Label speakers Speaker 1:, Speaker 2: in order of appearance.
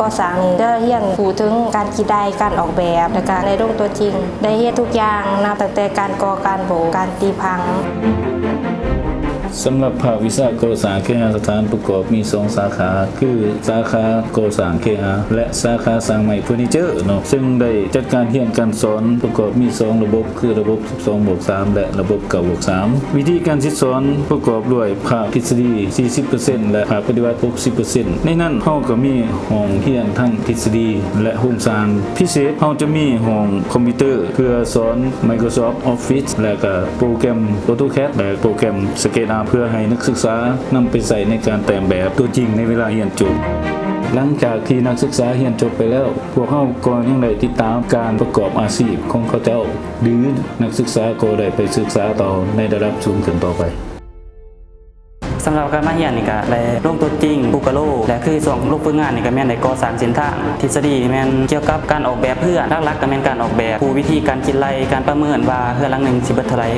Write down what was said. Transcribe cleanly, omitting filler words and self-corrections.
Speaker 1: ก่อสร้างนี่ได้เรียนรู้ถึงการคิดได้การออกแบบและการในโรงตัวจริงได้เฮ็ดทุกอย่างนับตั้งแต่การก่อการโบกการตีพัง
Speaker 2: สำหรับภาควิชาก่อสร้างเคหสถานประกอบมี2สาขาคือสาขาก่อสร้างเคหะและสาขาสร้างใหม่เฟอร์นิเจอร์เนาะซึ่งได้จัดการเรียนการสอนประกอบมี2ระบบคือระบบ 12+3 และระบบ 9+3 วิธีการสอนประกอบด้วยภาคทฤษฎี 40% และภาคปฏิบัติ 60% ในนั้นเฮาก็มีห้องเรียนทั้งทฤษฎีและโครงสร้างพิเศษเฮาจะมีห้องคอมพิวเตอร์เพื่อสอน Microsoft Office และก็โปรแกรม AutoCAD และโปรแกรม SketchUp เพื่อให้นักศึกษานำไปใส่ในการแต่งแบบตัวจริงในเวลาเรียนจบหลังจากที่นักศึกษาเรียนจบไปแล้วพวกเขาก็ยังได้ติดตามการประกอบอาชีพของเขาเจ้าหรือนักศึกษาก็ได้ไปศึกษาต่อในระดับสูงขึ้นต่อไป
Speaker 3: สำหรับการมาเรียนนี่ก็ได้ลงตัวจริงบุกโลและคือส่วนลูกฝึกงานนี่ก็แม่นได้ก่อสร้างเส้นทางทฤษฎีนี่แม่นเกี่ยวกับการออกแบบเพื่อหลักๆก็แม่นการออกแบบผู้วิธีการคิดไล่การประเมินว่าเฮือนหลังนึงสิเบิดเท่าไหร่